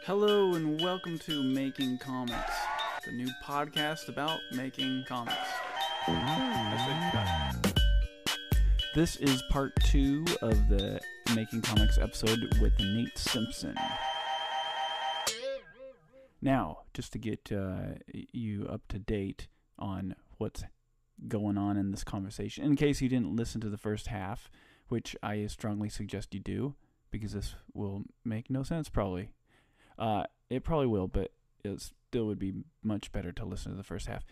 Hello and welcome to Making Comics, the new podcast about making comics. This is part 2 of the Making Comics episode with Nate Simpson. Now, just to get you up to date on what's going on in this conversation, in case you didn't listen to the first half, which I strongly suggest you do, because this will make no sense probably. It probably will, but it still would be much better to listen to the first half.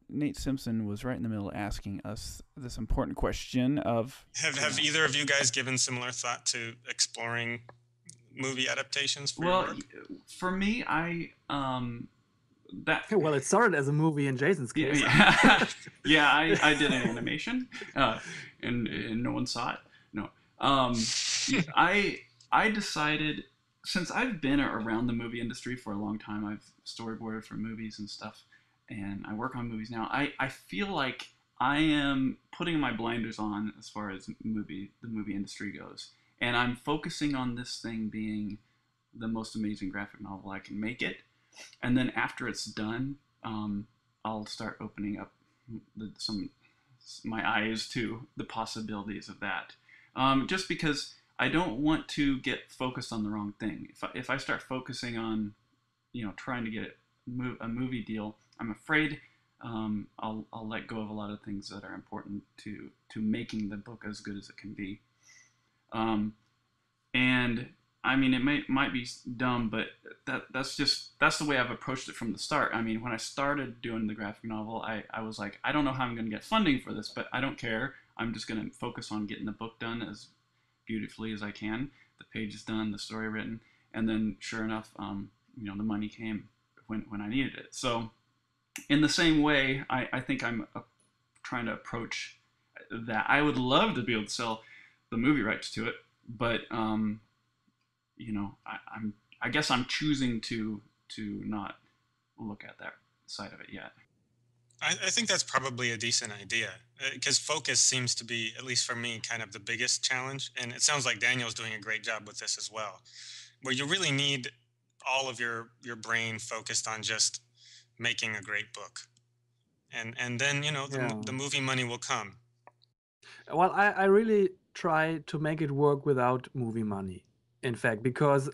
Nate Simpson was right in the middle asking us this important question of... Have either of you guys given similar thought to exploring movie adaptations for your work? For me, Well, it started as a movie in Jason's case. Yeah, I did an animation, and no one saw it. No. I decided... Since I've been around the movie industry for a long time, I've storyboarded for movies and stuff, and I work on movies now. I feel like I am putting my blinders on as far as the movie industry goes, and I'm focusing on this thing being the most amazing graphic novel I can make it. And then after it's done, I'll start opening up my eyes to the possibilities of that. Just because I don't want to get focused on the wrong thing. If I start focusing on, trying to get a movie deal, I'm afraid I'll let go of a lot of things that are important to making the book as good as it can be. And I mean, it might be dumb, but that's the way I've approached it from the start. I mean, when I started doing the graphic novel, I was like, I don't know how I'm going to get funding for this, but I don't care. I'm just going to focus on getting the book done as beautifully as I can. The page is done, the story written, and then sure enough, the money came when I needed it. So in the same way, I think I'm trying to approach that. I would love to be able to sell the movie rights to it, but I guess I'm choosing to not look at that side of it yet. I think that's probably a decent idea, because focus seems to be, at least for me, kind of the biggest challenge. And it sounds like Daniel's doing a great job with this as well, where you really need all of your brain focused on just making a great book. And then, the movie money will come. Well, I really try to make it work without movie money, in fact, because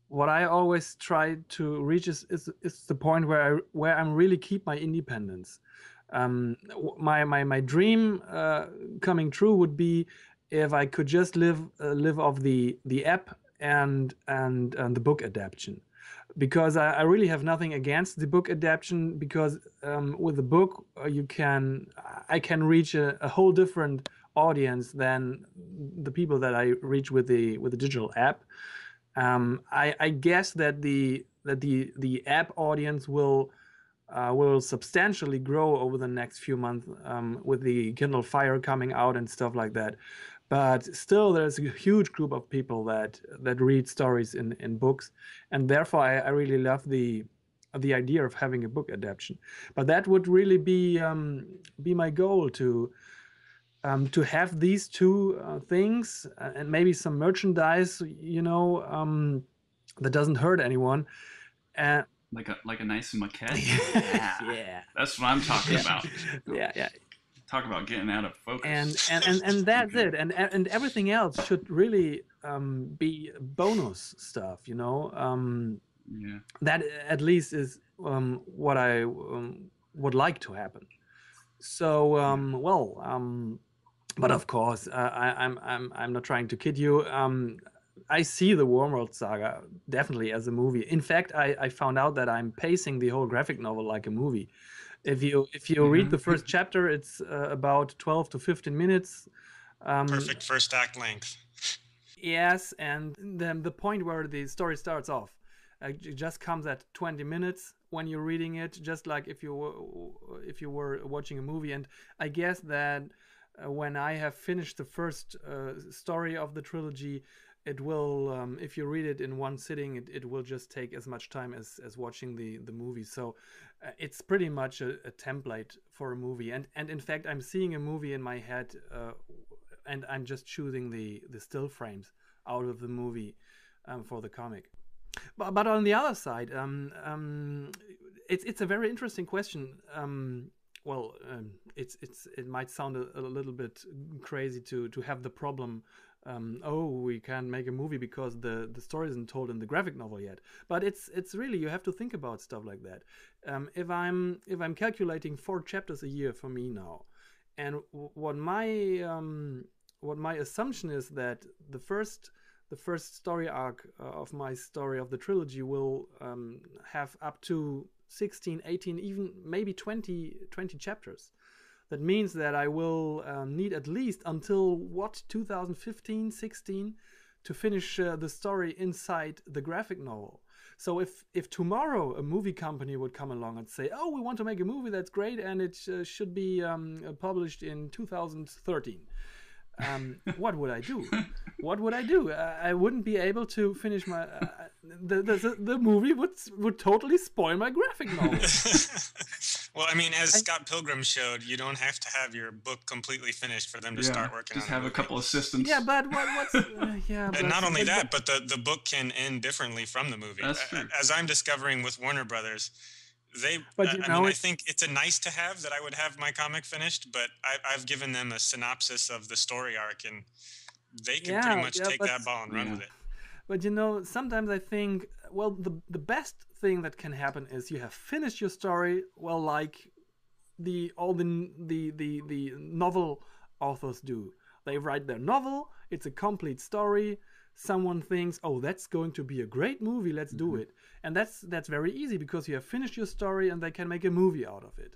what I always try to reach is the point where I'm really keep my independence. My dream coming true would be if I could just live off the app and the book adaptation, because I really have nothing against the book adaptation, because with the book I can reach a whole different audience than the people that I reach with the digital app. I guess that the app audience will substantially grow over the next few months with the Kindle Fire coming out and stuff like that. But still, there's a huge group of people that read stories in books, and therefore I really love the idea of having a book adaptation. But that would really be my goal to have these two things, and maybe some merchandise, that doesn't hurt anyone. Like a nice maquette. Yeah. That's what I'm talking about. Yeah. Talk about getting out of focus. And that's it. And everything else should really be bonus stuff. That at least is what I would like to happen. So but of course, I'm not trying to kid you. I see the Wormworld saga definitely as a movie. In fact, I found out that I'm pacing the whole graphic novel like a movie. If you read the first chapter, it's about 12 to 15 minutes. Perfect first act length. Yes, and then the point where the story starts off, it just comes at 20 minutes when you're reading it, just like if you were watching a movie. And I guess that when I have finished the first story of the trilogy, it will, if you read it in one sitting, it will just take as much time as watching the movie. So it's pretty much a template for a movie. And in fact, I'm seeing a movie in my head, and I'm just choosing the still frames out of the movie for the comic. But on the other side, it's a very interesting question. It might sound a little bit crazy to have the problem. We can't make a movie because the story isn't told in the graphic novel yet. But it's really, you have to think about stuff like that. If I'm calculating 4 chapters a year for me now, and what my assumption is that the first story arc of my story of the trilogy will have up to 16, 18, even maybe 20 chapters. That means that I will need at least until 2015, 16 to finish the story inside the graphic novel. So if tomorrow a movie company would come along and say, oh, we want to make a movie that's great and it should be published in 2013, what would I do? What would I do? I wouldn't be able to finish my the movie would totally spoil my graphic novel. Well, I mean, as Scott Pilgrim showed, you don't have to have your book completely finished for them to start working on it. Just have a couple assistants. Yeah, but what's and not only that, but the book can end differently from the movie. That's true. As I'm discovering with Warner Brothers, I think it's a nice to have that I would have my comic finished, but I've given them a synopsis of the story arc, and they can pretty much take that ball and run with it. But sometimes I think, well, the best thing that can happen is you have finished your story, well, like all the novel authors do. They write their novel, it's a complete story. Someone thinks, oh, that's going to be a great movie, let's do it. And that's very easy because you have finished your story and they can make a movie out of it.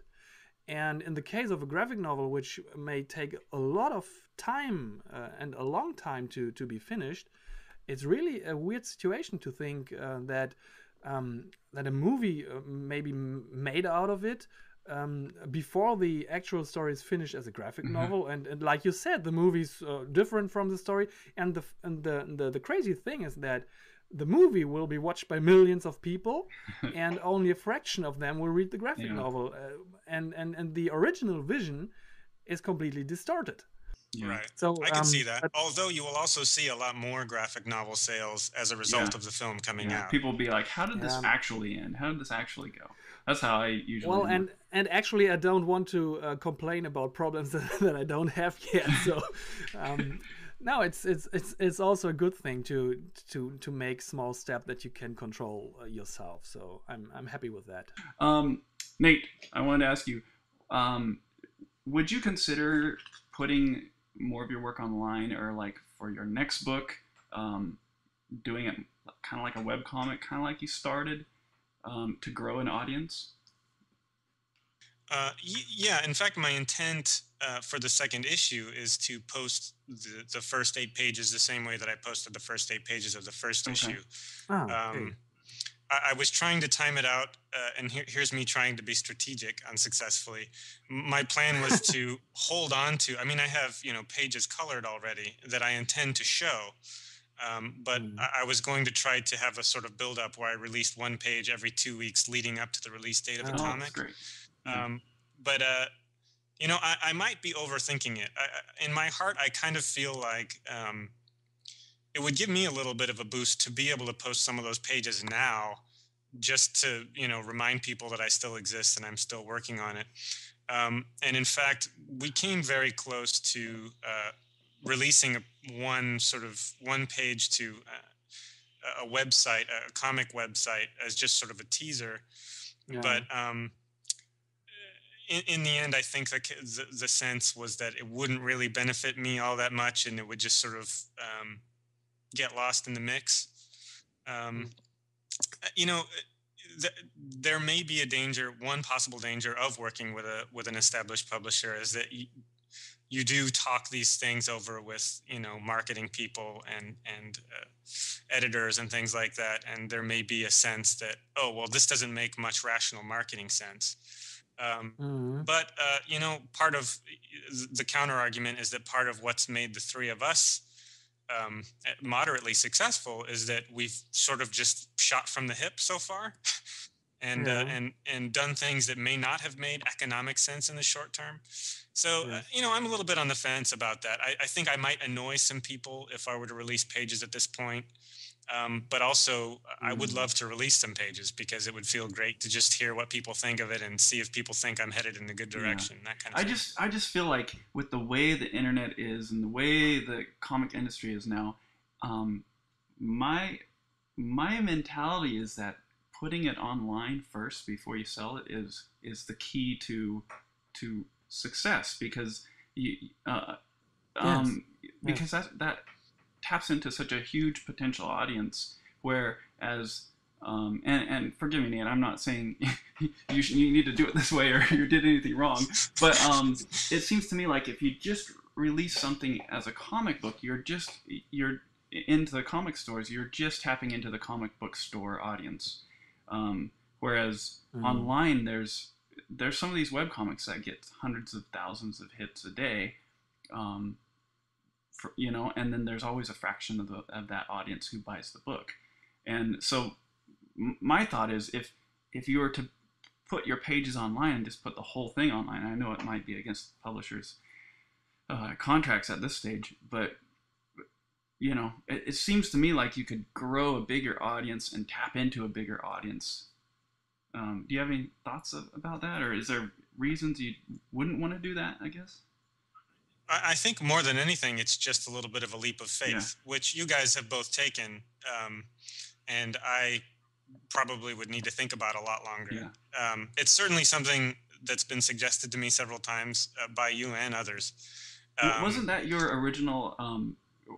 And in the case of a graphic novel, which may take a lot of time and a long time to be finished, it's really a weird situation to think that a movie may be made out of it before the actual story is finished as a graphic novel. And like you said, the movie's different from the story. And the crazy thing is that the movie will be watched by millions of people, and only a fraction of them will read the graphic novel. And the original vision is completely distorted. Yeah. Right. So I can see that. Although you will also see a lot more graphic novel sales as a result of the film coming out. People will be like, how did this actually end? How did this actually go? That's how I usually and actually I don't want to complain about problems that I don't have yet. So no, it's also a good thing to make small steps that you can control yourself. So I'm happy with that. Nate, I wanted to ask you, would you consider putting more of your work online, or like for your next book, doing it kind of like a webcomic, kind of like you started, to grow an audience? Yeah, in fact, my intent for the second issue is to post the first 8 pages the same way that I posted the first 8 pages of the first issue. I was trying to time it out, and here's me trying to be strategic unsuccessfully. My plan was to hold on to, I have, pages colored already that I intend to show, but I was going to try to have a sort of build up where I released 1 page every 2 weeks leading up to the release date of the comic. Great. But, I might be overthinking it. In my heart, I kind of feel like it would give me a little bit of a boost to be able to post some of those pages now, just to, remind people that I still exist and I'm still working on it. And in fact, we came very close to releasing one page to a website, a comic website, as just sort of a teaser. Yeah. But in the end, I think the sense was that it wouldn't really benefit me all that much, and it would just sort of get lost in the mix. There may be a danger. One possible danger of working with an established publisher is that you do talk these things over with marketing people and editors and things like that, and there may be a sense that, oh well, this doesn't make much rational marketing sense. But part of the counter argument is that part of what's made the three of us moderately successful is that we've sort of just shot from the hip so far, and done things that may not have made economic sense in the short term. So I'm a little bit on the fence about that. I think I might annoy some people if I were to release pages at this point. But also, I would love to release some pages because it would feel great to just hear what people think of it and see if people think I'm headed in the good direction. That kind of thing. I just feel like with the way the internet is and the way the comic industry is now, my mentality is that putting it online first before you sell it is the key to success, because because that taps into such a huge potential audience. Whereas and forgive me, Nate, I'm not saying you need to do it this way or you did anything wrong, but it seems to me like if you just release something as a comic book, you're into the comic stores, you're just tapping into the comic book store audience. Whereas online, there's some of these web comics that get hundreds of thousands of hits a day, and then there's always a fraction of that audience who buys the book. And so my thought is, if you were to put your pages online and just put the whole thing online, I know it might be against publishers' contracts at this stage, but it seems to me like you could grow a bigger audience and tap into a bigger audience. Do you have any thoughts about that, or is there reasons you wouldn't want to do that, I guess? I think more than anything, it's just a little bit of a leap of faith, which you guys have both taken, and I probably would need to think about a lot longer. It's certainly something that's been suggested to me several times by you and others. Wasn't that your original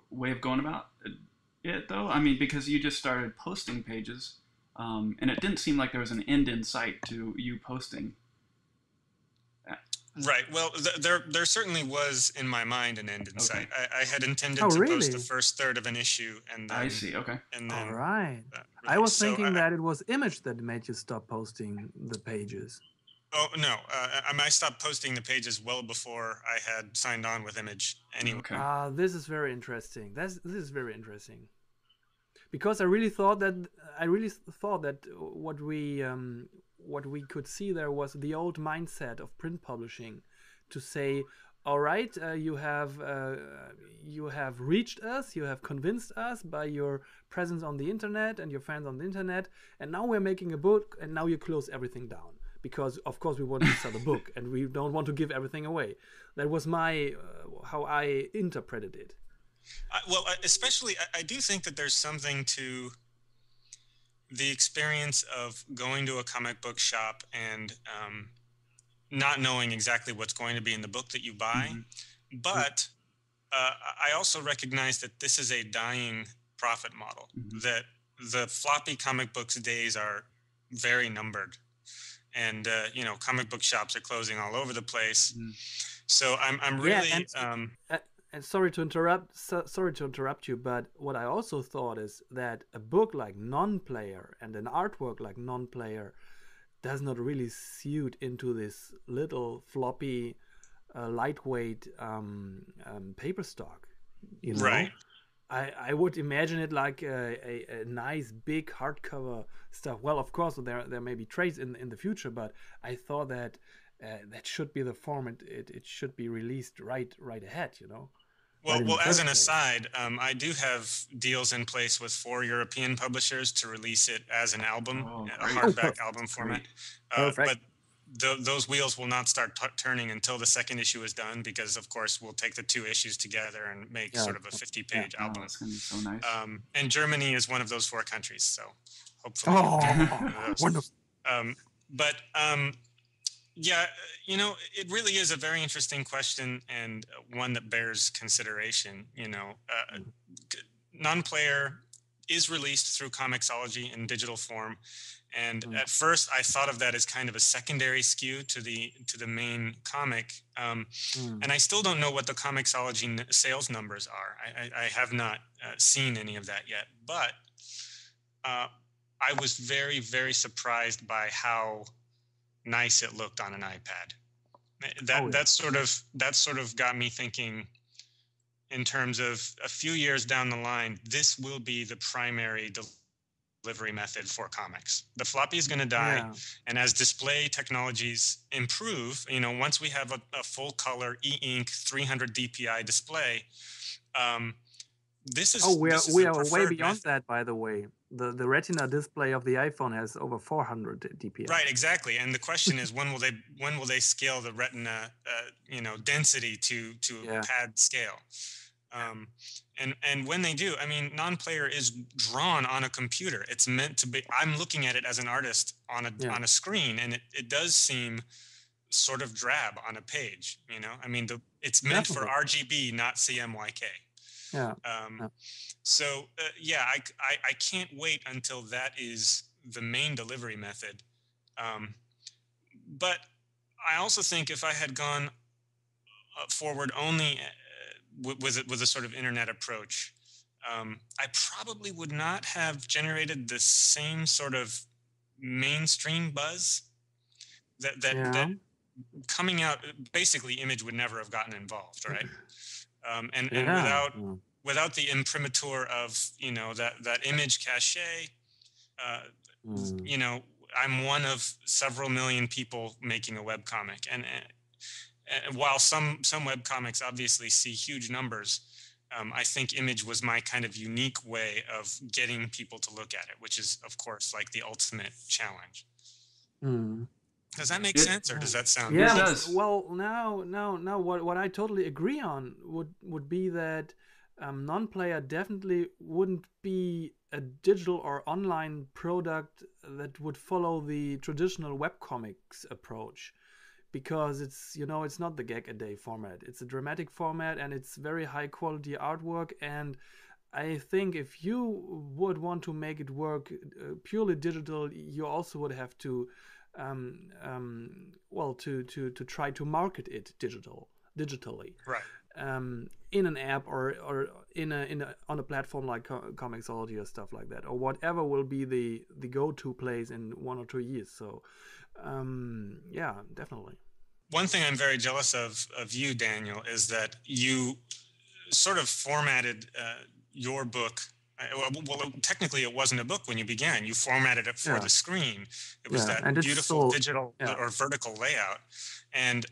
way of going about it, though? I mean, because you just started posting pages, and it didn't seem like there was an end in sight to you posting. Right. Well, there certainly was in my mind an end in sight. I had intended to post the first third of an issue, and then, I see. Okay. And then, all right. I was thinking that it was Image that made you stop posting the pages. Oh no! I stopped posting the pages well before I had signed on with Image. Anyway. Okay. This is very interesting. This is very interesting, because I really thought that what we could see there was the old mindset of print publishing, to say, all right, you have reached us, you have convinced us by your presence on the internet and your fans on the internet, and now we're making a book, and now you close everything down, because of course we want to sell a book and we don't want to give everything away. That was my how I interpreted it. Well, especially I do think that there's something to the experience of going to a comic book shop and not knowing exactly what's going to be in the book that you buy. But I also recognize that this is a dying profit model, that the floppy comic books days are very numbered. And, comic book shops are closing all over the place. So I'm really... And sorry to interrupt you, but what I also thought is that a book like Non-Player and an artwork like Non-Player does not really suit into this little floppy, lightweight paper stock. Right. I would imagine it like a nice big hardcover stuff. Well, of course there may be trades in the future, but I thought that that should be the form. It should be released right ahead, Well, as an aside, I do have deals in place with 4 European publishers to release it as an album, a hardback album format. But those wheels will not start turning until the second issue is done, because, of course, we'll take the 2 issues together and make sort of a 50-page album. That's going to be so nice. And Germany is one of those 4 countries, so hopefully. Wonderful. Yeah, it really is a very interesting question, and one that bears consideration. Non-Player is released through Comixology in digital form, and at first I thought of that as kind of a secondary SKU to the main comic, and I still don't know what the Comixology sales numbers are. I have not seen any of that yet, but I was very, very surprised by how nice it looked on an iPad. That sort of got me thinking, in terms of a few years down the line, this will be the primary delivery method for comics. The floppy is going to die, and as display technologies improve, once we have a full color e-ink 300 DPI display, This is Oh, we the are way preferred beyond method. that, by the way. The Retina display of the iPhone has over 400 DPI. Right, exactly. And the question is, when will they scale the Retina, density to Yeah. pad scale? And when they do, I mean, non-player is drawn on a computer. It's meant to be. I'm looking at it as an artist on a screen, and it does seem sort of drab on a page. I mean, it's meant for RGB, not CMYK. Yeah. So I can't wait until that is the main delivery method. But I also think if I had gone forward only with a sort of internet approach, I probably would not have generated the same sort of mainstream buzz that coming out. Basically, Image would never have gotten involved, right? And without the imprimatur of that Image cachet, I'm one of several million people making a webcomic, and while some webcomics obviously see huge numbers, I think Image was my kind of unique way of getting people to look at it, which is, of course, like the ultimate challenge. Does that make sense, or does that sound? Yeah, it does. Well, now, what I totally agree on would be that non-player definitely wouldn't be a digital or online product that would follow the traditional webcomics approach, because it's not the gag-a-day format. It's a dramatic format, and it's very high quality artwork. And I think if you would want to make it work purely digital, you also would have to to try to market it digitally, right? In an app or on a platform like Comixology or stuff like that, or whatever will be the go-to place in 1 or 2 years. So yeah, definitely. One thing I'm very jealous of you, Daniel, is that you sort of formatted your book. Well, technically, it wasn't a book when you began. You formatted it for the screen. It was that beautiful digital or vertical layout, and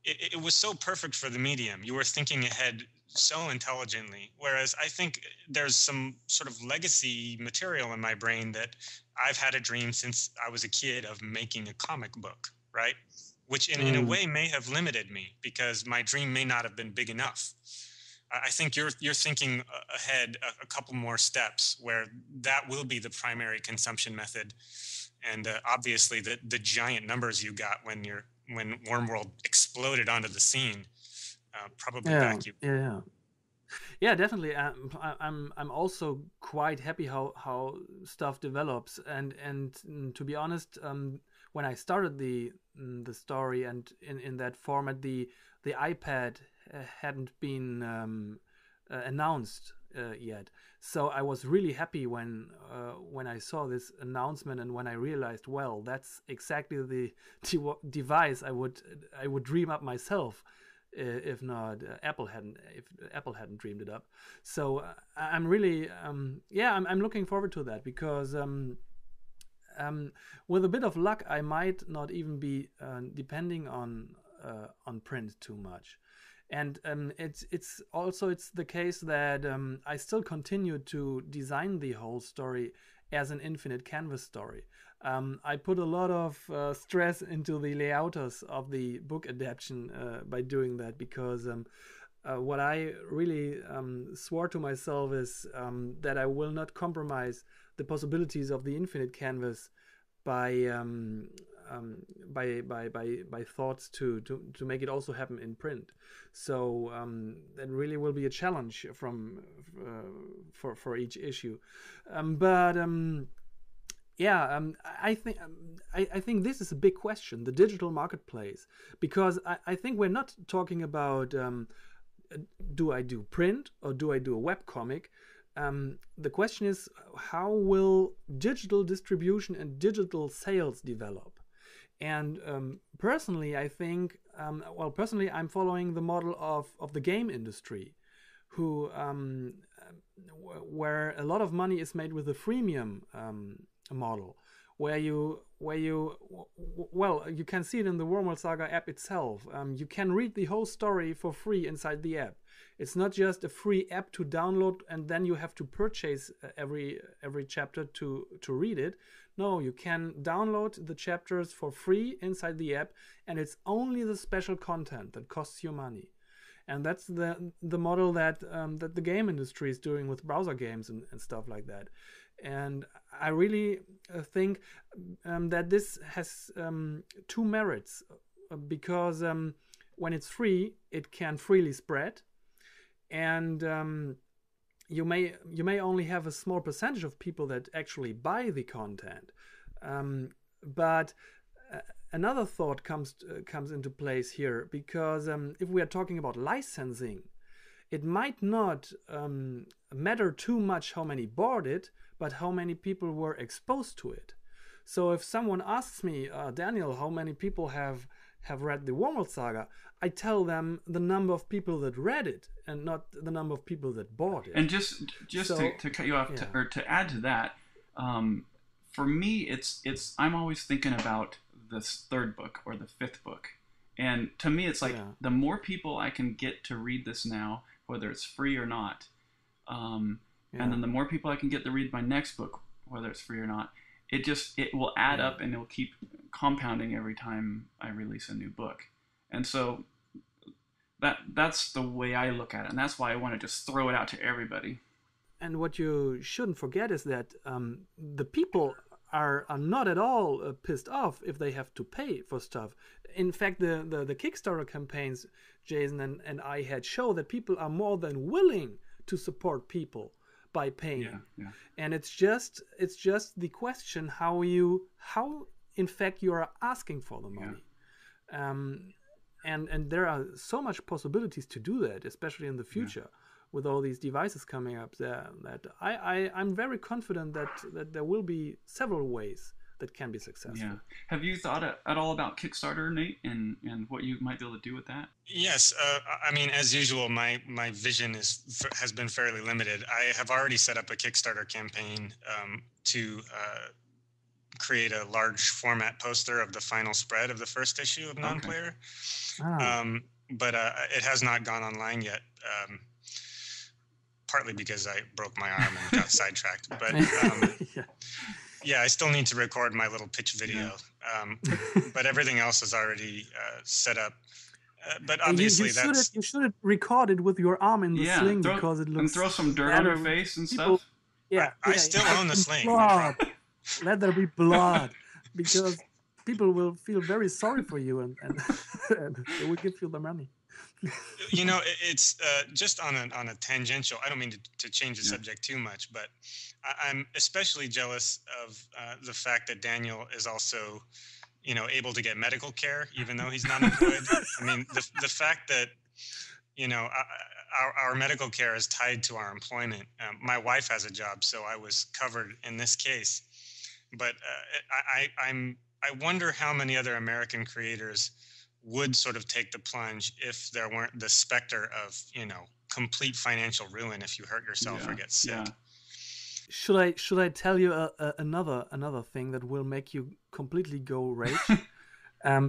it was so perfect for the medium. You were thinking ahead so intelligently. Whereas I think there's some sort of legacy material in my brain that I've had a dream since I was a kid of making a comic book, right? Which in a way may have limited me, because my dream may not have been big enough. I think you're thinking ahead a couple more steps where that will be the primary consumption method, and obviously the giant numbers you got when Wormworld exploded onto the scene probably back you. Yeah, definitely. I'm also quite happy how stuff develops, and to be honest, when I started the story and in that format, the iPad hadn't been announced yet. So I was really happy when I saw this announcement, and when I realized, well, that's exactly the device I would dream up myself, if Apple hadn't dreamed it up. So I'm really I'm looking forward to that, because with a bit of luck, I might not even be depending on print too much. And it's the case that I still continue to design the whole story as an infinite canvas story. I put a lot of stress into the layouters of the book adaptation by doing that, because what I really swore to myself is that I will not compromise the possibilities of the infinite canvas by thoughts to make it also happen in print. So that really will be a challenge for each issue. I think this is a big question, the digital marketplace, because I think we're not talking about do I do print or do I do a webcomic. The question is, how will digital distribution and digital sales develop? And personally, I think, personally, I'm following the model of the game industry, who where a lot of money is made with the freemium model, where you can see it in the Wormworld Saga app itself. You can read the whole story for free inside the app. It's not just a free app to download and then you have to purchase every chapter to read it. No, you can download the chapters for free inside the app, and it's only the special content that costs you money. And that's the model that that the game industry is doing with browser games and stuff like that. And I really think that this has two merits, because when it's free, it can freely spread, and you may only have a small percentage of people that actually buy the content, but another thought comes into place here, because if we are talking about licensing, it might not matter too much how many bought it, but how many people were exposed to it. So if someone asks me, Daniel, how many people have read the Wormwood Saga, I tell them the number of people that read it and not the number of people that bought it. And just so, to cut you off, yeah. or to add to that, for me, it's I'm always thinking about this third book or the fifth book. And to me, it's like the more people I can get to read this now, whether it's free or not, and then the more people I can get to read my next book, whether it's free or not, it will add up, and it will keep compounding every time I release a new book. And so that's the way I look at it, and that's why I want to just throw it out to everybody. And what you shouldn't forget is that the people are not at all pissed off if they have to pay for stuff. In fact, the Kickstarter campaigns Jason and I had show that people are more than willing to support people by paying. And it's just the question how in fact you are asking for the money. And there are so much possibilities to do that, especially in the future with all these devices coming up there, that I'm very confident that there will be several ways that can be successful. Yeah. Have you thought at all about Kickstarter, Nate, and what you might be able to do with that? Yes. I mean, as usual, my vision has been fairly limited. I have already set up a Kickstarter campaign to create a large format poster of the final spread of the first issue of Non-Player. Okay. But it has not gone online yet, partly because I broke my arm and got sidetracked. But yeah, I still need to record my little pitch video. But everything else is already set up. But obviously you should record it with your arm in the sling, because it looks... And throw some dirt on your face and stuff. I still own the sling. Let there be blood, because people will feel very sorry for you, and they will give you the money. You know, it's just on a tangential. I don't mean to change the subject too much, but I'm especially jealous of the fact that Daniel is also, able to get medical care even though he's not employed. I mean, the fact that our medical care is tied to our employment. My wife has a job, so I was covered in this case. But I wonder how many other American creators would sort of take the plunge if there weren't the specter of, complete financial ruin if you hurt yourself or get sick. Should I tell you another thing that will make you completely go rage?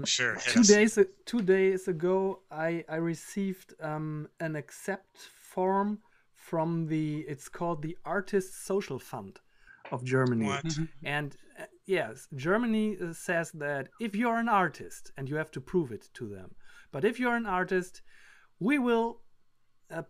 Sure. 2 days ago, I received an accept form from it's called the Artist Social Fund of Germany. What? And yes, Germany says that if you're an artist, and you have to prove it to them, but if you're an artist, we will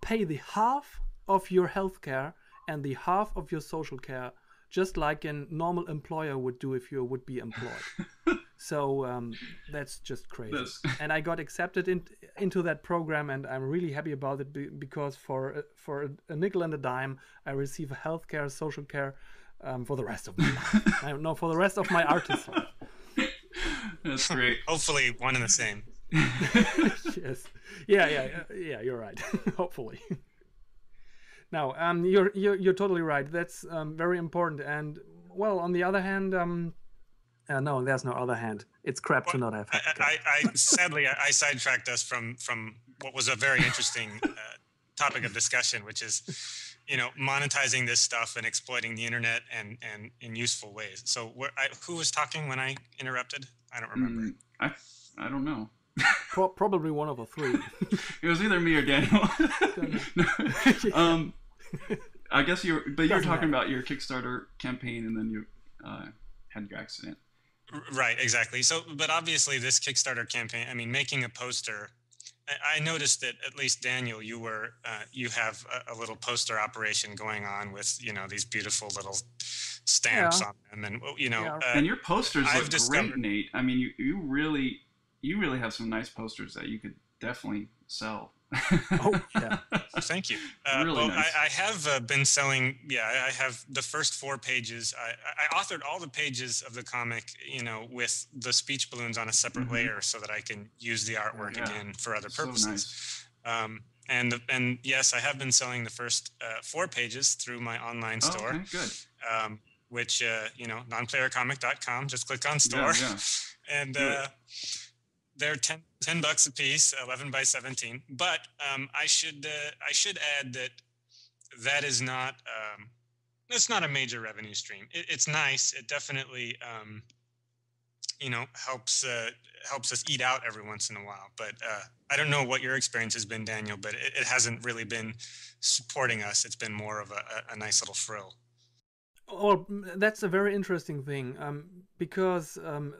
pay the half of your health care and the half of your social care, just like a normal employer would do if you would be employed. So that's just crazy. And I got accepted into that program, and I'm really happy about it, because for a nickel and a dime, I receive health care, social care, for the rest of my life. No, for the rest of my artist life. That's great. Hopefully one and the same. Yes. Yeah, you're right. Hopefully. Now, you're totally right. That's very important. And, well, on the other hand, no, there's no other hand. It's crap to not have. Sadly, I sidetracked us from what was a very interesting topic of discussion, which is, monetizing this stuff and exploiting the internet and in useful ways. So who was talking when I interrupted? I don't remember. I don't know. Probably one of the three. It was either me or Daniel. No. I guess you were talking about your Kickstarter campaign, and then you had your accident. Right, exactly. So, but obviously this Kickstarter campaign, I mean, making a poster, I noticed that at least Daniel, you have a little poster operation going on with, these beautiful little stamps on them. And, and your posters look great, Nate. I mean, you really have some nice posters that you could definitely sell. Oh, yeah. Thank you. Really nice. I have been selling. Yeah, I have the first 4 pages. I authored all the pages of the comic, with the speech balloons on a separate layer, so that I can use the artwork again for other purposes. So nice. And yes, I have been selling the first 4 pages through my online store. Okay, good. Which nonplayercomic.com. Just click on store, and they're $10 a piece, 11 by 17. But I should add that is not that's not a major revenue stream. It's nice. It definitely helps us eat out every once in a while. But I don't know what your experience has been, Daniel. But it hasn't really been supporting us. It's been more of a nice little frill. Oh, that's a very interesting thing, because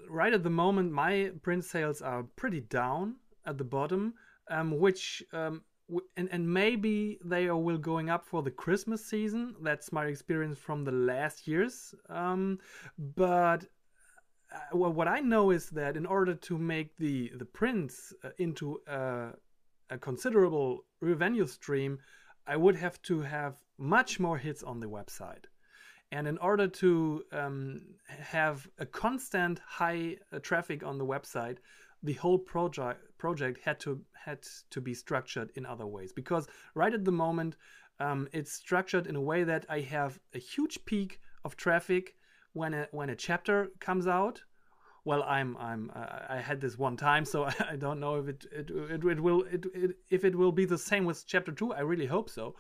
right at the moment my print sales are pretty down at the bottom, which and maybe they will going up for the Christmas season. That's my experience from the last years. But what I know is that in order to make the prints into a considerable revenue stream, I would have to have much more hits on the website. And in order to have a constant high traffic on the website, the whole project had to be structured in other ways. Because right at the moment, it's structured in a way that I have a huge peak of traffic when a chapter comes out. Well, I had this one time, so I don't know if it will be the same with chapter 2. I really hope so.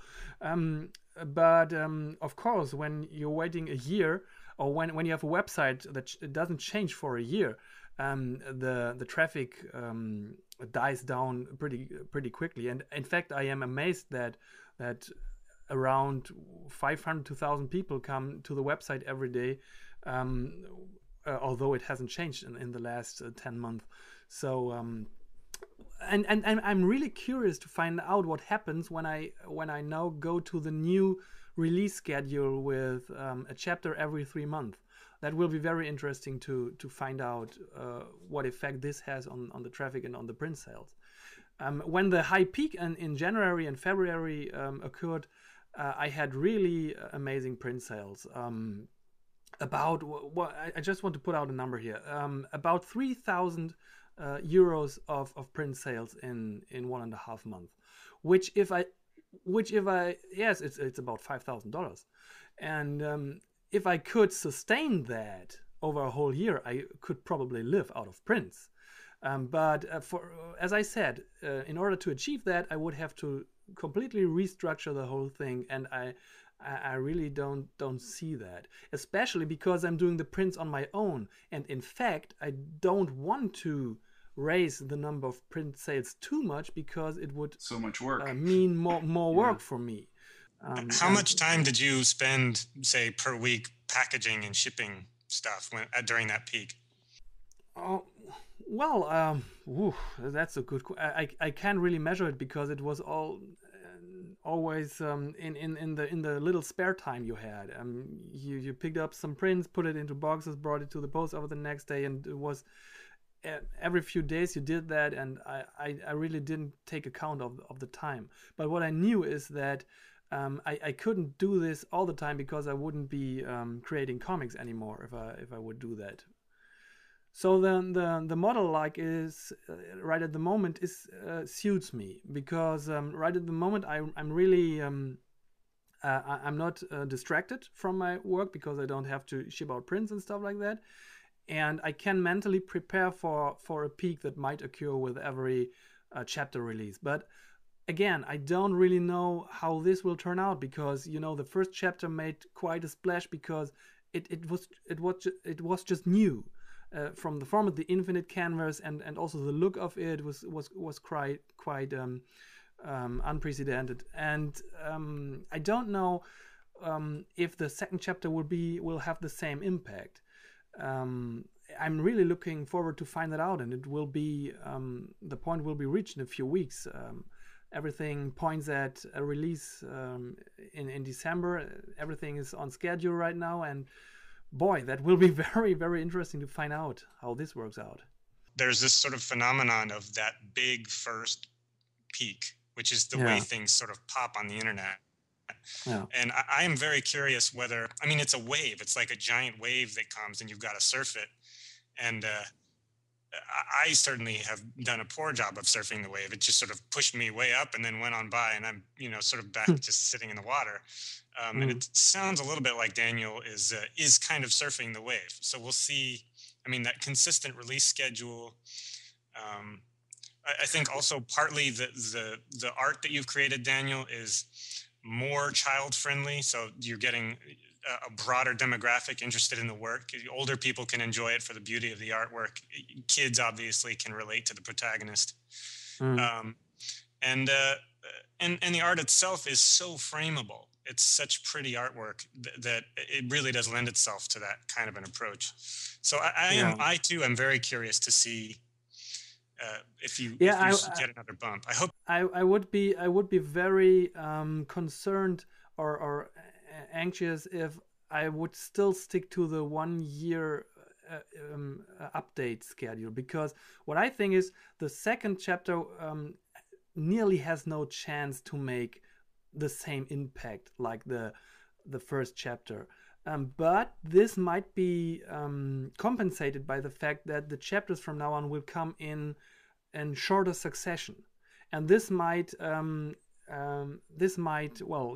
But of course, when you're waiting a year, or when you have a website that it doesn't change for a year, the traffic dies down pretty quickly. And in fact, I am amazed that around 500 to 1,000 people come to the website every day, although it hasn't changed in the last 10 months. So and I'm really curious to find out what happens when I now go to the new release schedule with a chapter every 3 months. That will be very interesting to find out what effect this has on the traffic and on the print sales. When the high peak in January and February occurred, I had really amazing print sales. About what I just want to put out a number here. About 3,000 euros of print sales in 1.5 months, which if I yes, it's about $5,000, and if I could sustain that over a whole year, I could probably live out of prints. But as I said, in order to achieve that, I would have to completely restructure the whole thing, and I really don't see that, especially because I'm doing the prints on my own, and in fact I don't want to raise the number of print sales too much, because it would so much work mean more work for me. How much time did you spend, say, per week packaging and shipping stuff during that peak? Oh, well, that's a good question. I can't really measure it, because it was always in the little spare time you had. You picked up some prints, put it into boxes, brought it to the post office the next day, and it was every few days you did that, and I really didn't take account of the time. But what I knew is that I couldn't do this all the time, because I wouldn't be creating comics anymore if I would do that. So then the model is right at the moment suits me, because right at the moment I'm really I'm not distracted from my work, because I don't have to ship out prints and stuff like that, and I can mentally prepare for a peak that might occur with every chapter release. But again, I don't really know how this will turn out, because the first chapter made quite a splash, because it was just new. from the format, the infinite canvas, and also the look of it was quite unprecedented. And I don't know if the second chapter will have the same impact. I'm really looking forward to find that out, and it will be the point will be reached in a few weeks. Everything points at a release in December. Everything is on schedule right now, and boy, that will be very, very interesting to find out how this works out. There's this sort of phenomenon of that big first peak, which is the way things sort of pop on the internet. Yeah. And I am very curious whether, I mean, it's a wave. It's like a giant wave that comes and you've got to surf it. And I certainly have done a poor job of surfing the wave. It just sort of pushed me way up and then went on by, and I'm, sort of back just sitting in the water. And it sounds a little bit like Daniel is kind of surfing the wave. So we'll see. I mean, that consistent release schedule. I think also partly the art that you've created, Daniel, is more child friendly. So you're getting a broader demographic interested in the work. Older people can enjoy it for the beauty of the artwork. Kids obviously can relate to the protagonist. And the art itself is so frameable. It's such pretty artwork that it really does lend itself to that kind of an approach. So I too am very curious to see if you get another bump. I hope. I would be very concerned or anxious if I would still stick to the 1 year update schedule, because what I think is the second chapter nearly has no chance to make the same impact like the first chapter. But this might be compensated by the fact that the chapters from now on will come in shorter succession, and this might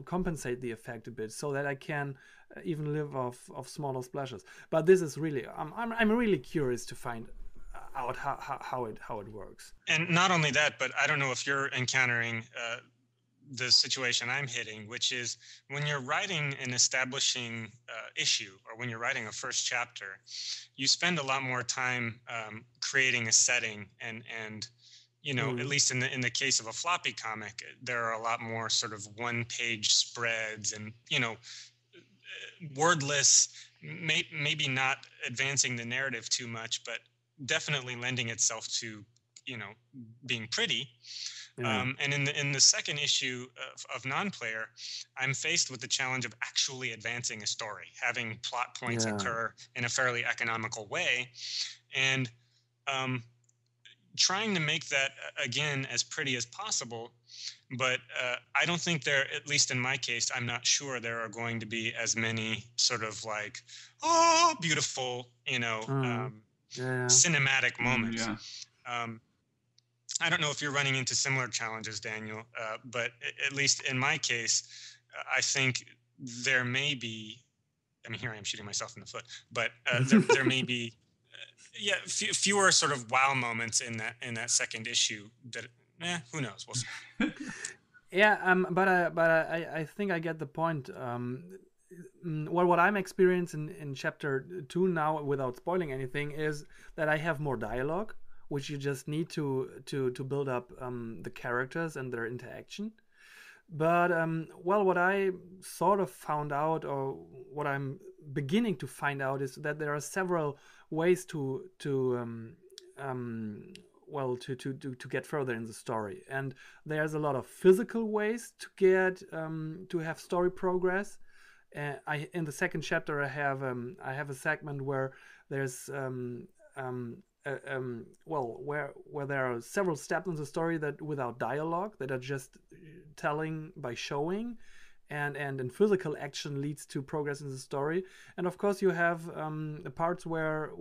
compensate the effect a bit, so that I can even live off smaller splashes. But this is really I'm really curious to find out how it works. And not only that, but I don't know if you're encountering the situation I'm hitting, which is when you're writing an establishing issue, or when you're writing a first chapter, you spend a lot more time creating a setting, and at least in the case of a floppy comic, there are a lot more sort of one-page spreads and wordless, maybe not advancing the narrative too much, but definitely lending itself to being pretty. And in the second issue of Non-Player, I'm faced with the challenge of actually advancing a story, having plot points occur in a fairly economical way, and trying to make that, again, as pretty as possible. But I don't think there, at least in my case, I'm not sure there are going to be as many sort of like, oh, beautiful, cinematic moments. I don't know if you're running into similar challenges, Daniel, but at least in my case, I think there may be, here I am shooting myself in the foot, but there may be, fewer sort of wow moments in that second issue that, who knows, we'll see. But I think I get the point. What I'm experiencing in chapter 2 now, without spoiling anything, is that I have more dialogue, which you just need to build up the characters and their interaction. But what I sort of found out, or what I'm beginning to find out, is that there are several ways to get further in the story, and there's a lot of physical ways to get to have story progress. In the second chapter, I have a segment where there's where there are several steps in the story that without dialogue, that are just telling by showing, and physical action leads to progress in the story. And of course you have the parts where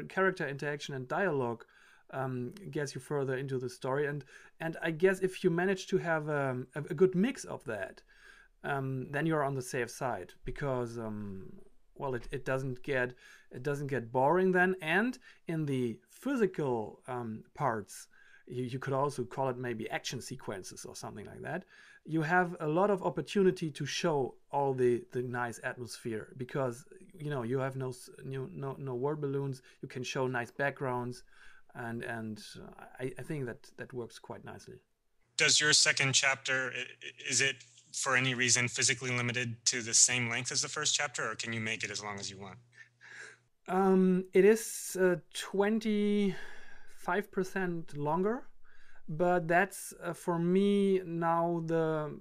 character interaction and dialogue gets you further into the story, and I guess if you manage to have a good mix of that, then you're on the safe side, because it doesn't get boring then. And in the physical parts, you could also call it maybe action sequences or something like that. you have a lot of opportunity to show all the nice atmosphere, because you have no word balloons. You can show nice backgrounds, and I think that works quite nicely. Does your second chapter, is it for any reason physically limited to the same length as the first chapter, or can you make it as long as you want? It is 25% longer, but that's for me now the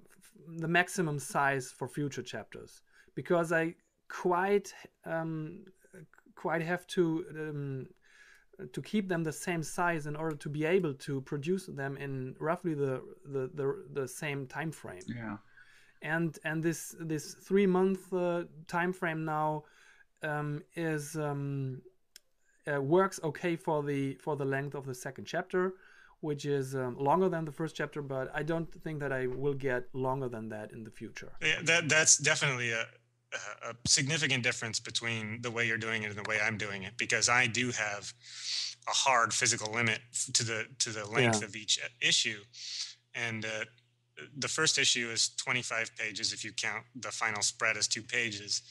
maximum size for future chapters, because I quite have to keep them the same size in order to be able to produce them in roughly the same time frame. Yeah. And this 3-month time frame now is works okay for the length of the second chapter, which is longer than the first chapter, but I don't think that I will get longer than that in the future. Yeah, that's definitely a significant difference between the way you're doing it and the way I'm doing it, because I do have a hard physical limit to the length of each issue, and the first issue is 25 pages if you count the final spread as 2 pages,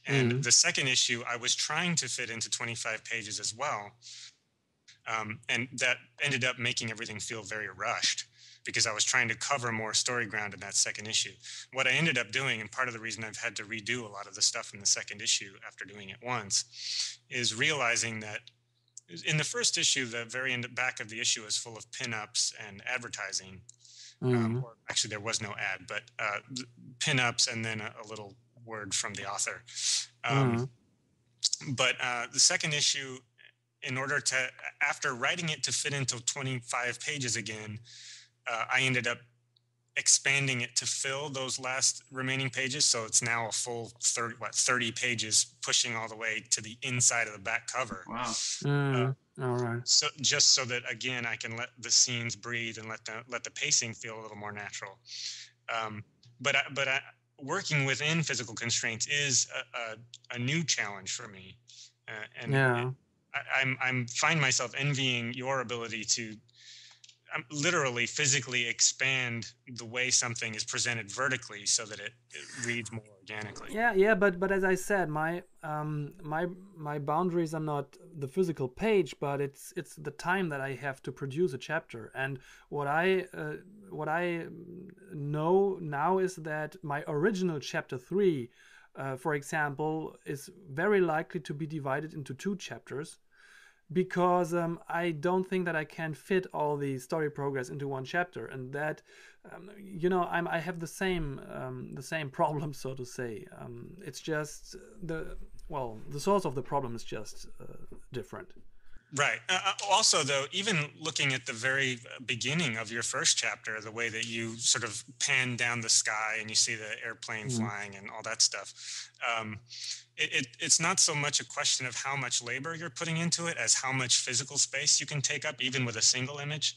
and the second issue I was trying to fit into 25 pages as well, and that ended up making everything feel very rushed, because I was trying to cover more story ground in that second issue. What I ended up doing, and part of the reason I've had to redo a lot of the stuff in the second issue after doing it once, is realizing that in the first issue, the very back of the issue is full of pinups and advertising. Or actually, there was no ad, but pinups and then a little word from the author. But the second issue, in order to, after writing it to fit into 25 pages again, I ended up expanding it to fill those last remaining pages. So it's now a full 30 pages, pushing all the way to the inside of the back cover. Wow. All right. So just so that, again, I can let the scenes breathe and let the pacing feel a little more natural. But working within physical constraints is a new challenge for me. I find myself envying your ability to literally physically expand the way something is presented vertically so that it reads more organically. Yeah, but as I said, my boundaries are not the physical page, but it's the time that I have to produce a chapter. And what I know now is that my original chapter 3, for example, is very likely to be divided into 2 chapters, because I don't think that I can fit all the story progress into 1 chapter, and that I have the same problem, so to say. It's just the source of the problem is just different. Right. Also, though, even looking at the very beginning of your first chapter, the way that you sort of pan down the sky and you see the airplane flying and all that stuff, it's not so much a question of how much labor you're putting into it as how much physical space you can take up, even with a single image.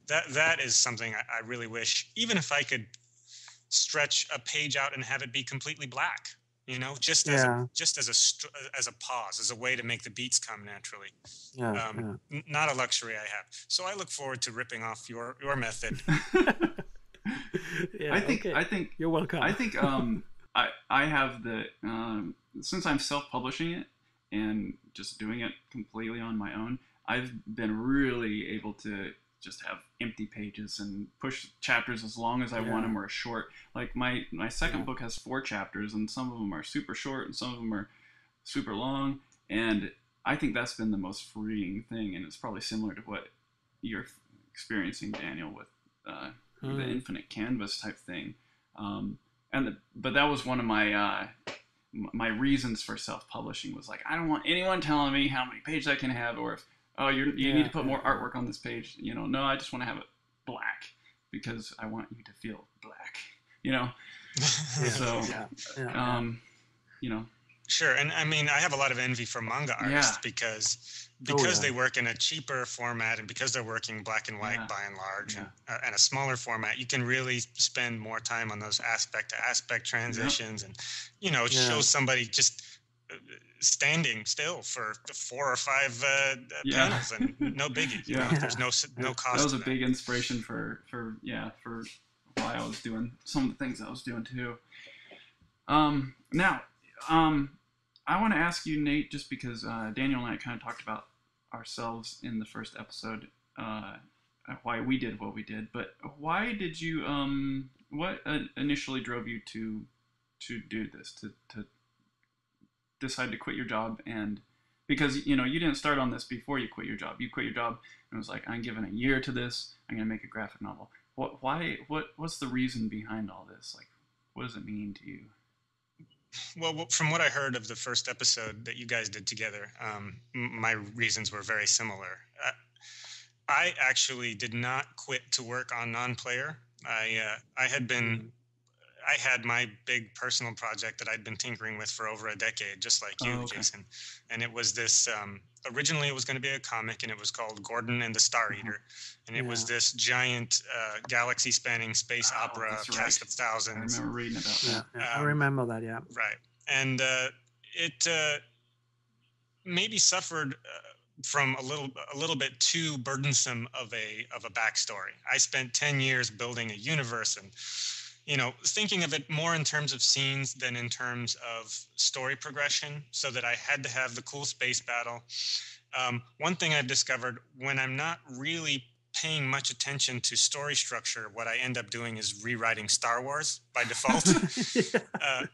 That is something I really wish, even if I could stretch a page out and have it be completely black. Just as a pause, as a way to make the beats come naturally. Not a luxury I have. So I look forward to ripping off your method. I think you're welcome. I think I have the since I'm self-publishing it and just doing it completely on my own, I've been really able to just have empty pages and push chapters as long as I want them, or short. Like my second book has 4 chapters, and some of them are super short and some of them are super long, and I think that's been the most freeing thing, and it's probably similar to what you're experiencing, Daniel, with the infinite canvas type thing. But that was one of my my reasons for self-publishing, was like, I don't want anyone telling me how many pages I can have, or if you need to put more artwork on this page. No, I just want to have it black because I want you to feel black. Sure, and I mean, I have a lot of envy for manga artists because they work in a cheaper format, and because they're working black and white by and large, and a smaller format, you can really spend more time on those aspect to aspect transitions, and show somebody just standing still for 4 or 5 panels, and no biggie. There's no cost. That was a big inspiration for why I was doing some of the things I was doing too. Now, I want to ask you, Nate, just because Daniel and I kind of talked about ourselves in the first episode, why we did what we did. But why did you? What initially drove you to do this? To decide to quit your job? And because you didn't start on this before you quit your job. You quit your job and was like, I'm giving a year to this. I'm gonna make a graphic novel. Why? What's the reason behind all this? Like, what does it mean to you? Well, from what I heard of the first episode that you guys did together, my reasons were very similar. I actually did not quit to work on non-player. I had my big personal project that I'd been tinkering with for over a decade, just like you, okay. Jason. And it was this, originally it was going to be a comic, and it was called Gordon and the Star Eater. And it was this giant galaxy-spanning space opera cast of thousands. I remember reading about that. I remember that, yeah. Right. And it maybe suffered from a little bit too burdensome of a backstory. I spent 10 years building a universe and thinking of it more in terms of scenes than in terms of story progression, so that I had to have the cool space battle. One thing I've discovered, when I'm not really paying much attention to story structure, what I end up doing is rewriting Star Wars by default.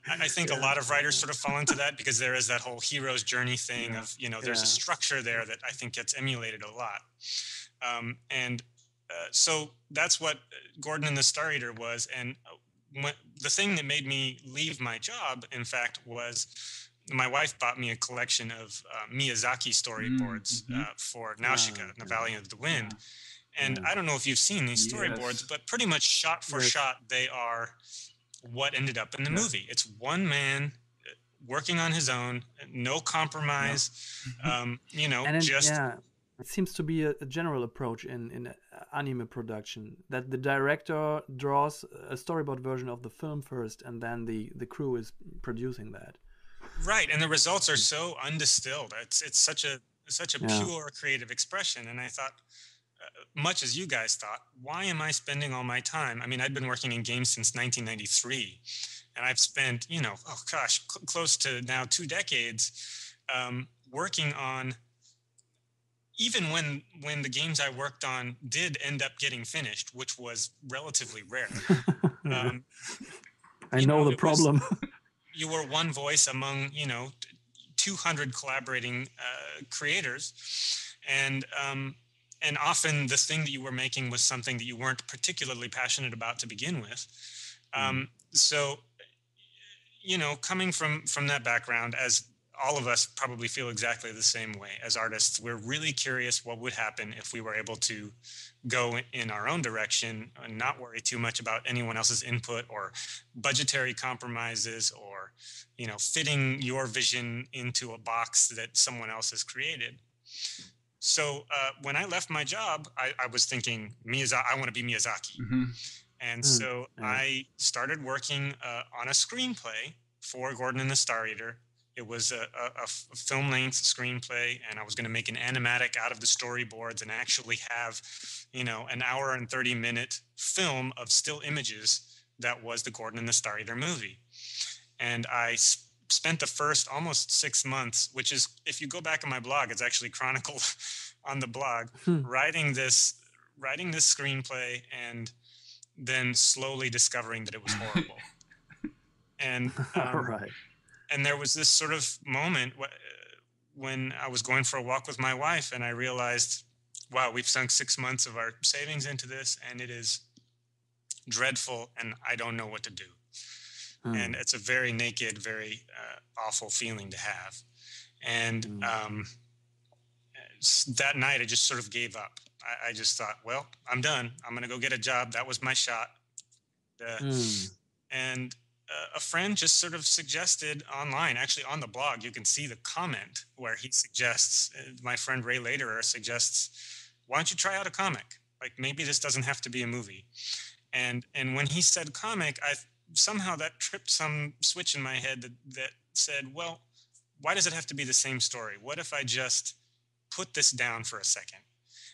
I think a lot of writers sort of fall into that, because there is that whole hero's journey thing of, there's a structure there that I think gets emulated a lot. So that's what Gordon and the Star Eater was. And the thing that made me leave my job, in fact, was my wife bought me a collection of Miyazaki storyboards for Nausicaa, the Valley of the Wind. And I don't know if you've seen these storyboards, but pretty much shot for shot, they are what ended up in the movie. It's one man working on his own, no compromise, It seems to be a general approach in anime production, that the director draws a storyboard version of the film first, and then the crew is producing that. Right, and the results are so undistilled. It's such a pure creative expression. And I thought, much as you guys thought, why am I spending all my time? I mean, I've been working in games since 1993, and I've spent, close to now 2 decades working on. Even when the games I worked on did end up getting finished, which was relatively rare. I know the problem. You were one voice among 200 collaborating creators, and often the thing that you were making was something that you weren't particularly passionate about to begin with. So, coming from that background, as all of us probably feel exactly the same way as artists, we're really curious what would happen if we were able to go in our own direction and not worry too much about anyone else's input or budgetary compromises or, fitting your vision into a box that someone else has created. So when I left my job, I was thinking, I want to be Miyazaki. And so I started working on a screenplay for Gordon and the Star Eater. It was a film-length screenplay, and I was going to make an animatic out of the storyboards and actually have, an hour and 30-minute film of still images that was the Gordon and the Star Eater movie. And I spent the first almost 6 months, which is, if you go back on my blog, it's actually chronicled on the blog, writing this screenplay, and then slowly discovering that it was horrible. And and there was this sort of moment when I was going for a walk with my wife, and I realized, wow, we've sunk 6 months of our savings into this, and it is dreadful, and I don't know what to do. And it's a very naked, very awful feeling to have. And that night, I just sort of gave up. I just thought, well, I'm done. I'm going to go get a job. That was my shot. And a friend just sort of suggested online, actually on the blog, you can see the comment where he suggests, my friend Ray Lederer suggests, why don't you try out a comic? Like, maybe this doesn't have to be a movie. And when he said comic, somehow that tripped some switch in my head that said, well, why does it have to be the same story? What if I just put this down for a second?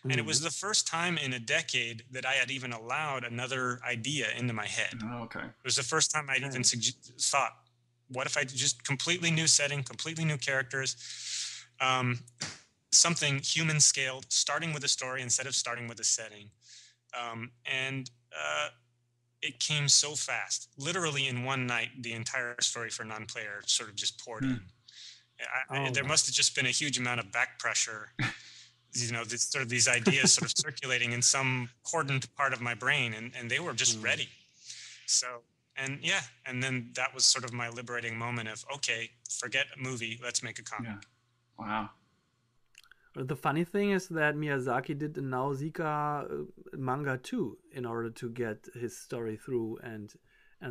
And it was the first time in a decade that I had even allowed another idea into my head. Oh, okay. It was the first time I'd even thought, what if I just completely new setting, completely new characters, something human scaled, starting with a story instead of starting with a setting. And it came so fast. Literally in one night, the entire story for non-player sort of just poured in. There must have just been a huge amount of back pressure, these ideas sort of circulating in some cordoned part of my brain, and they were just ready. So, and then that was sort of my liberating moment of, okay, forget a movie, let's make a comic. Yeah. Wow. The funny thing is that Miyazaki did a Nausicaa manga too, in order to get his story through, and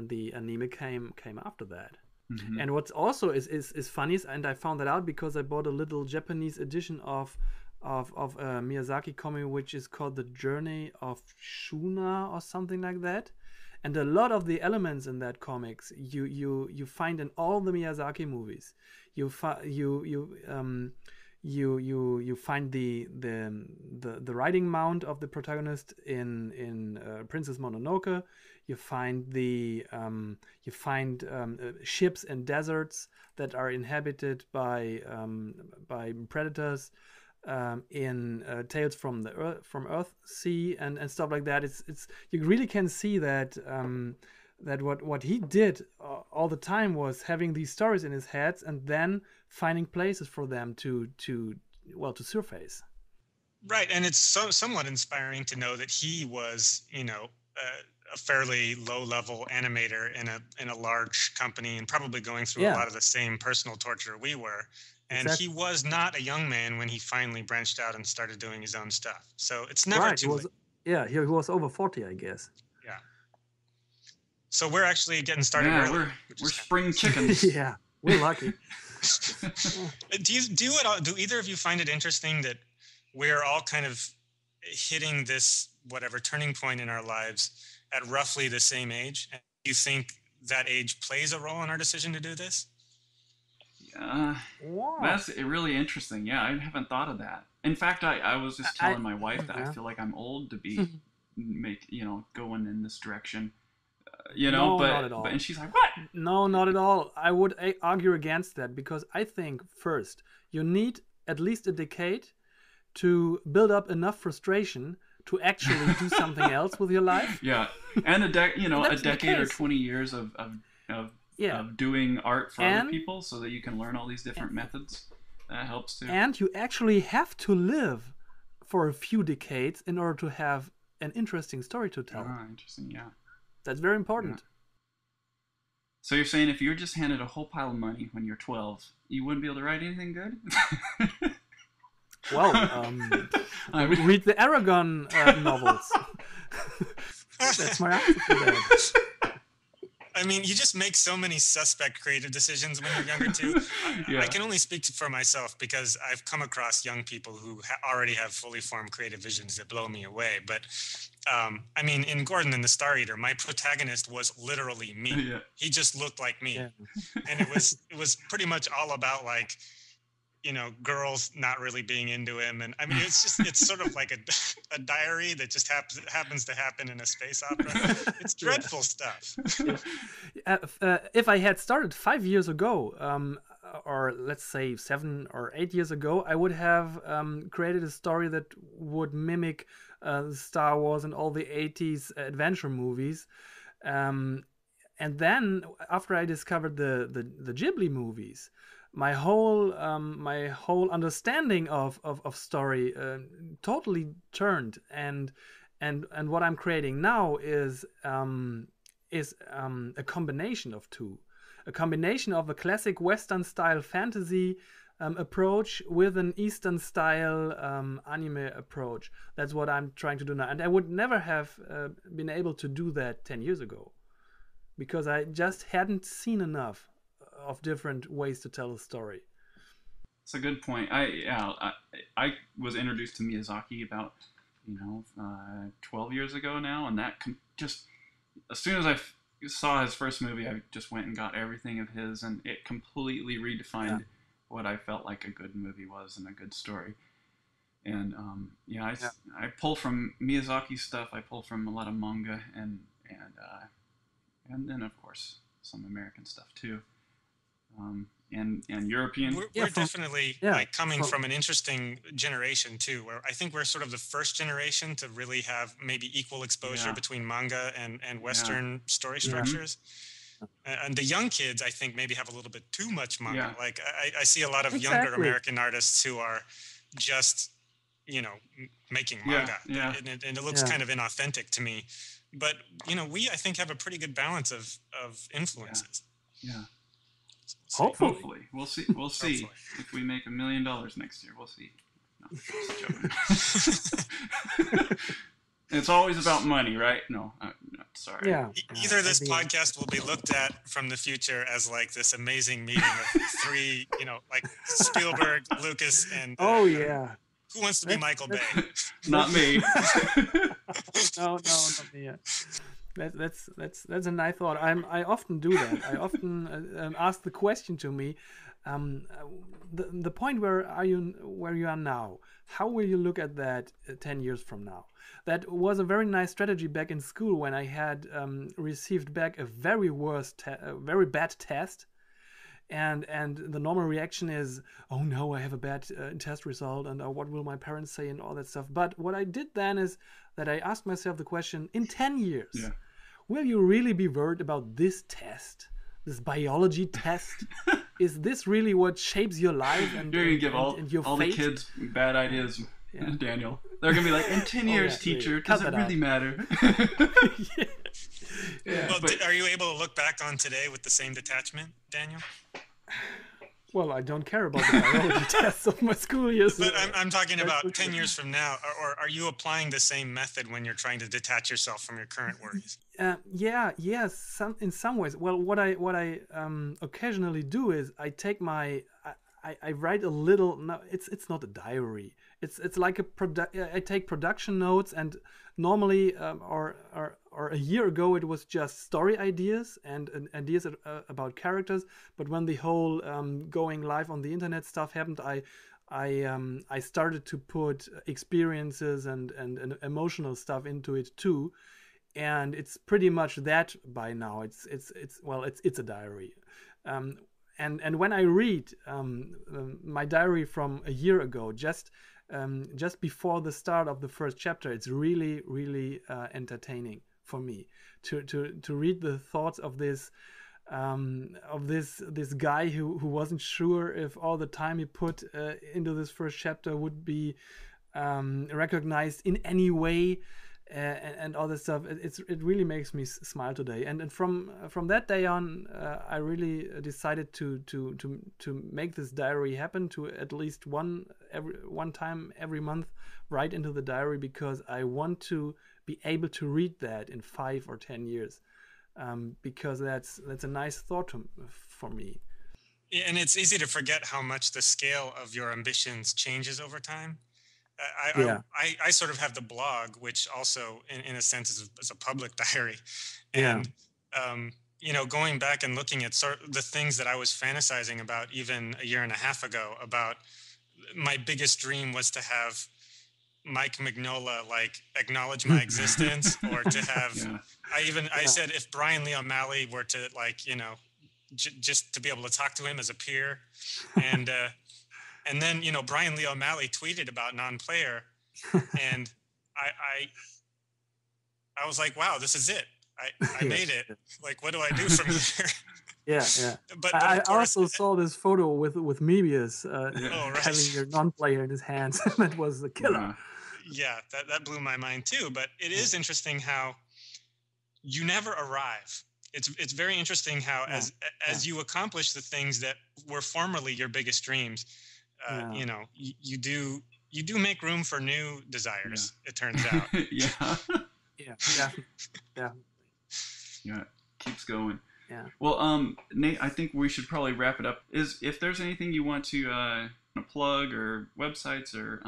the anime came after that. Mm-hmm. And what's also is funny, and I found that out because I bought a little Japanese edition of Miyazaki comic, which is called The Journey of Shuna or something like that. And a lot of the elements in that comics you find in all the Miyazaki movies. You find the riding mount of the protagonist in Princess Mononoke. You find ships and deserts that are inhabited by predators in Tales from Earthsea and stuff like that. It's you really can see that what he did all the time was having these stories in his head and then finding places for them to surface. Right, and it's somewhat inspiring to know that he was, a fairly low-level animator in a large company and probably going through a lot of the same personal torture we were. And he was not a young man when he finally branched out and started doing his own stuff. So it's never too late. Yeah, he was over 40, I guess. Yeah. So we're actually getting started early. We're spring chickens. Yeah, we're lucky. Do either of you find it interesting that we're all kind of hitting this whatever turning point in our lives at roughly the same age? And do you think that age plays a role in our decision to do this? That's really interesting. Yeah, I haven't thought of that. In fact, I was just telling my wife that I feel like I'm old to be going in this direction. No, not at all. And she's like, what? No, not at all. I would argue against that because I think first you need at least a decade to build up enough frustration to actually do something else with your life. Yeah, and a decade or 20 years of doing art for other people so that you can learn all these different methods. That helps too. And you actually have to live for a few decades in order to have an interesting story to tell. Interesting, yeah. That's very important. Yeah. So you're saying if you were just handed a whole pile of money when you're 12, you wouldn't be able to write anything good? Well, read the Aragon novels. That's my answer to that. I mean, you just make so many suspect creative decisions when you're younger, too. I can only speak for myself because I've come across young people who already have fully formed creative visions that blow me away. But, I mean, in Gordon and the Star Eater, my protagonist was literally me. Yeah. He just looked like me. Yeah. And it was pretty much all about, like, girls not really being into him. And I mean, it's sort of like a diary that just happens to happen in a space opera. It's dreadful stuff. If I had started 5 years ago, or let's say 7 or 8 years ago, I would have created a story that would mimic Star Wars and all the 80s adventure movies. And then after I discovered the Ghibli movies, my whole understanding of story totally turned, and what I'm creating now is a combination of two, a combination of a classic Western style fantasy approach with an Eastern style anime approach. That's what I'm trying to do now, and I would never have been able to do that 10 years ago because I just hadn't seen enough of different ways to tell a story. It's a good point. I was introduced to Miyazaki about 12 years ago now, and that just as soon as I saw his first movie, I just went and got everything of his, and it completely redefined what I felt like a good movie was and a good story. And yeah, Yeah. I pull from Miyazaki stuff. I pull from a lot of manga and then of course some American stuff too, and European. We're definitely like coming from from an interesting generation too, where I think we're sort of the first generation to really have maybe equal exposure between manga and Western story structures. And the young kids, I think, maybe have a little bit too much manga. Like I see a lot of younger American artists who are just, you know, making manga, and it looks kind of inauthentic to me. But you know, I think have a pretty good balance of influences. Yeah. Hopefully. We'll see. We'll see if we make $1 million next year. We'll see. No, just joking. It's always about money, right? No, sorry. Yeah. Either this podcast will be looked at from the future as like this amazing meeting of three, you know, like Spielberg, Lucas, and who wants to be Michael Bay? Not me. No, not me. That's a nice thought. I often do that. I often ask the question to me, the point where you are now. How will you look at that 10 years from now? That was a very nice strategy back in school when I had received back a very very bad test, and the normal reaction is, oh no, I have a bad test result, and what will my parents say, and all that stuff. But what I did then is that I asked myself the question: in 10 years, will you really be worried about this test, this biology test? Is this really what shapes your life and you're gonna give all the fate? kids bad ideas, Daniel? They're gonna be like, in 10 years, teacher, does it really matter? Well, are you able to look back on today with the same detachment, Daniel? Well, I don't care about the biology tests of my school years. But I'm talking about 10 years from now. Or are you applying the same method when you're trying to detach yourself from your current worries? Yes, in some ways. Well, what I occasionally do is I take I write a little. No, it's not a diary. It's like I take production notes, and normally or a year ago it was just story ideas and ideas about characters. But when the whole going live on the internet stuff happened, I started to put experiences and emotional stuff into it too, and it's pretty much that by now. It's a diary. And when I read my diary from a year ago, just before the start of the first chapter, it's really, really entertaining for me to read the thoughts of this guy who wasn't sure if all the time he put into this first chapter would be recognized in any way. And all this stuff, it really makes me smile today. And from that day on, I really decided to make this diary happen. To at least one time every month, write into the diary, because I want to be able to read that in 5 or 10 years, because that's a nice thought for me. Yeah, and it's easy to forget how much the scale of your ambitions changes over time. I sort of have the blog, which also, in a sense, is a public diary. And, you know, going back and looking at sort of the things that I was fantasizing about even a year and a half ago, about my biggest dream was to have Mike Mignola, like, acknowledge my existence, or to have, I said, if Brian Lee O'Malley were to, like, you know, just to be able to talk to him as a peer. And then, you know, Brian Lee O'Malley tweeted about non-player, and I was like, wow, this is it. I made it. Like, what do I do from here? Yeah. But I of course, also saw this photo with Mebius right. having your non-player in his hands. That was the killer. Yeah, that blew my mind too. But it is interesting how you never arrive. It's very interesting how as you accomplish the things that were formerly your biggest dreams, you know, you do make room for new desires. It turns out. Yeah. It keeps going. Yeah. Well, Nate, I think we should probably wrap it up. If there's anything you want to plug, or websites, or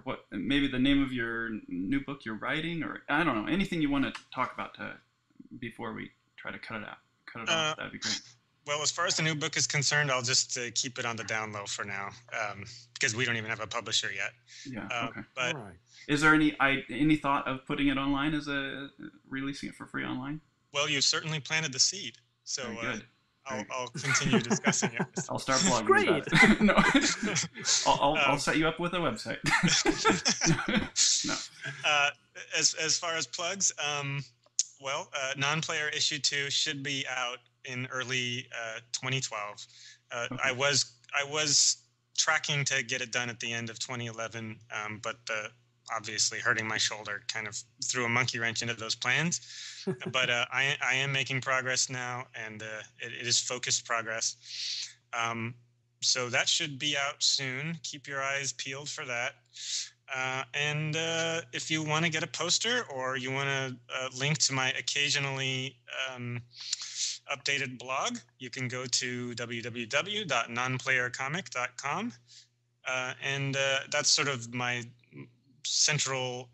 what, maybe the name of your new book you're writing, or I don't know, anything you want to talk about before we try to cut it off, that'd be great. Well, as far as the new book is concerned, I'll just keep it on the down low for now, because we don't even have a publisher yet. Yeah. Okay. But All right. Is there any thought of putting it online releasing it for free online? well, you've certainly planted the seed, so Very good. I'll continue discussing it. I'll start blogging Great. about it. No, I'll set you up with a website. No. As far as plugs, Non-Player issue 2 should be out in early 2012. Okay. I was tracking to get it done at the end of 2011, but obviously hurting my shoulder kind of threw a monkey wrench into those plans. But I am making progress now, and it is focused progress. So that should be out soon. Keep your eyes peeled for that. And if you want to get a poster, or you want to link to my occasionally updated blog, you can go to www.nonplayercomic.com. And that's sort of my central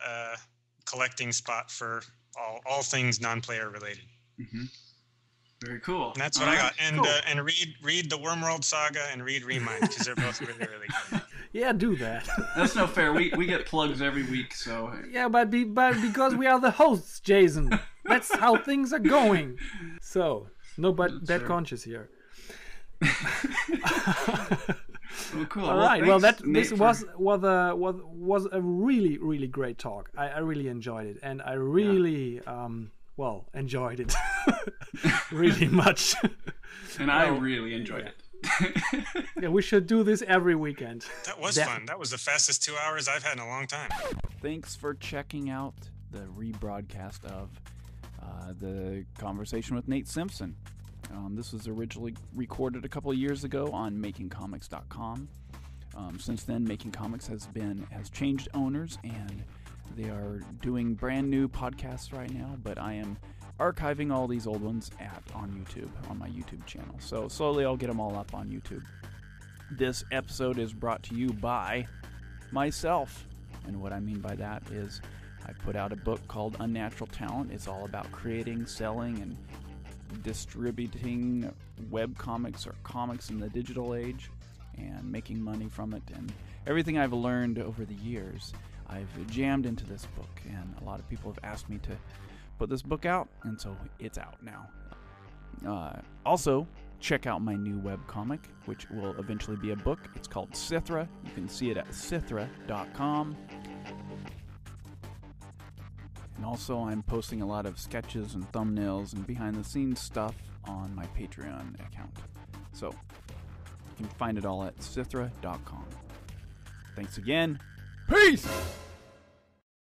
collecting spot for all things non-player related. Mm-hmm. Very cool. And that's what I got. And Cool. And read the Wormworld Saga and read Remind, because they're both really, really good. Yeah, do that. That's no fair. We get plugs every week, so Yeah, but because we are the hosts, Jason. That's how things are going. So, no bad Sure. conscience here. well, cool. All right. Well, thanks, this Nate, was a really, really great talk. I really enjoyed it, and I really enjoyed it really much. and I really enjoyed it. Yeah, we should do this every weekend. That was fun. That was the fastest 2 hours I've had in a long time. Thanks for checking out the rebroadcast of the conversation with Nate Simpson. This was originally recorded a couple of years ago on makingcomics.com. Since then, Making Comics has changed owners, and they are doing brand new podcasts right now, but I am archiving all these old ones on YouTube, on my YouTube channel. So slowly I'll get them all up on YouTube. This episode is brought to you by myself. And what I mean by that is I put out a book called Unnatural Talent. It's all about creating, selling, and distributing web comics or comics in the digital age and making money from it. And everything I've learned over the years, I've jammed into this book. And a lot of people have asked me to put this book out, and so it's out now. Also, check out my new webcomic, which will eventually be a book. It's called Sithra. You can see it at sithra.com. And also, I'm posting a lot of sketches and thumbnails and behind-the-scenes stuff on my Patreon account. So, you can find it all at sithra.com. Thanks again. Peace!